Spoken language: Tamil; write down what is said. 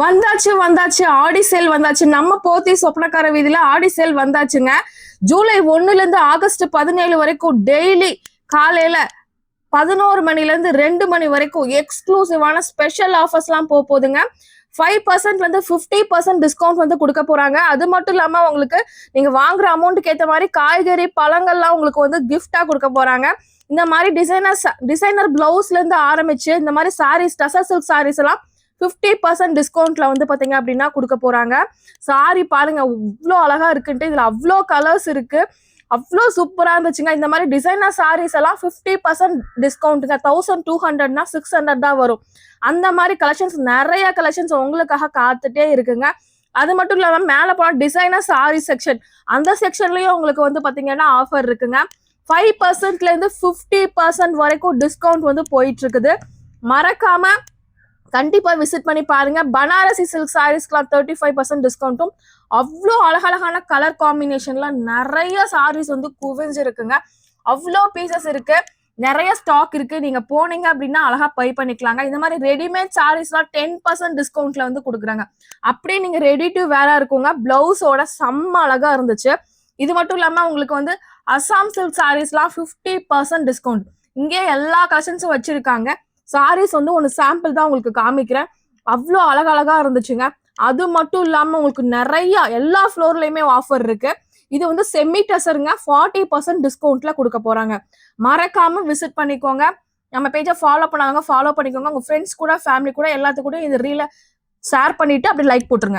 வந்தாச்சு வந்தாச்சு ஆடி சேல் வந்தாச்சு. நம்ம போத்தி சொப்னக்கார வீதியில ஆடி சேல் வந்தாச்சுங்க. ஜூலை 1ல இருந்து ஆகஸ்ட் 17 வரைக்கும் டெய்லி காலையில 11 மணில இருந்து 2 மணி வரைக்கும் எக்ஸ்க்ளூசிவான ஸ்பெஷல் ஆஃபர்ஸ் எல்லாம் போகுதுங்க. 5% வந்து 50% டிஸ்கவுண்ட் வந்து கொடுக்க போறாங்க. அது மட்டும் இல்லாம உங்களுக்கு நீங்க வாங்குற அமௌண்ட்டுக்கு ஏற்ற மாதிரி காய்கறி பழங்கள்லாம் உங்களுக்கு வந்து கிஃப்டா கொடுக்க போறாங்க. இந்த மாதிரி டிசைனர் பிளவுஸ்ல இருந்து ஆரம்பிச்சு இந்த மாதிரி சாரீஸ், டசர் சில்க் சாரீஸ் எல்லாம் 50% டிஸ்கவுண்ட்ல வந்து பாத்தீங்க அப்படின்னா கொடுக்க போறாங்க. சாரி பாருங்க இவ்வளோ அழகா இருக்குன்ட்டு, இதுல அவ்வளோ கலர்ஸ் இருக்கு, அவ்வளோ சூப்பரா இருந்துச்சுங்க. இந்த மாதிரி டிசைனர் சாரீஸ் எல்லாம் 50% டிஸ்கவுண்ட்டுங்க. 1200னா 600 தான் வரும். அந்த மாதிரி கலெக்ஷன்ஸ், நிறைய கலெக்ஷன்ஸ் உங்களுக்காக காத்துட்டே இருக்குங்க. அது மட்டும் இல்லாம மேல போன டிசைனர் சாரி செக்ஷன், அந்த செக்ஷன்லயும் உங்களுக்கு வந்து பாத்தீங்கன்னா ஆஃபர் இருக்குங்க. 5%ல இருந்து 50% வரைக்கும் டிஸ்கவுண்ட் வந்து போயிட்டு இருக்குது. மறக்காம கண்டிப்பா விசிட் பண்ணி பாருங்க. பனாரசி சில்க் சாரீஸ்க்குலாம் 35% டிஸ்கவுண்ட்டும், அவ்வளோ அழகழகான கலர் காம்பினேஷன்ல நிறைய சாரீஸ் வந்து குவிஞ்சிருக்குங்க. அவ்வளோ பீசஸ் இருக்கு, நிறைய ஸ்டாக் இருக்கு. நீங்க போனீங்க அப்படின்னா அழகா பை பண்ணிக்கலாங்க. இந்த மாதிரி ரெடிமேட் சாரீஸ்லாம் 10% டிஸ்கவுண்ட்ல வந்து கொடுக்குறாங்க. அப்படியே நீங்க ரெடி டு வேரா இருக்குங்க. பிளவுஸோட செம்ம அழகா இருந்துச்சு. இது மட்டும் இல்லாம உங்களுக்கு வந்து அசாம் சில்க் சாரீஸ்லாம் 50% டிஸ்கவுண்ட். இங்கே எல்லா கலெக்ஷன்ஸும் வச்சிருக்காங்க. சாரீஸ் வந்து ஒன்று சாம்பிள் தான் உங்களுக்கு காமிக்கிறேன். அவ்வளோ அழகழகா இருந்துச்சுங்க. அது மட்டும் இல்லாம உங்களுக்கு நிறைய எல்லா ஃப்ளோர்லயுமே ஆஃபர் இருக்கு. இது வந்து செமி டசருங்க, 40% டிஸ்கவுண்ட்ல கொடுக்க போறாங்க. மறக்காம விசிட் பண்ணிக்கோங்க. நம்ம பேஜை ஃபாலோ பண்ணாங்க, ஃபாலோ பண்ணிக்கோங்க. உங்க ஃப்ரெண்ட்ஸ் கூட, ஃபேமிலி கூட, எல்லாத்துக்கூட இந்த ரீலை ஷேர் பண்ணிட்டு அப்படி லைக் போட்டுருங்க.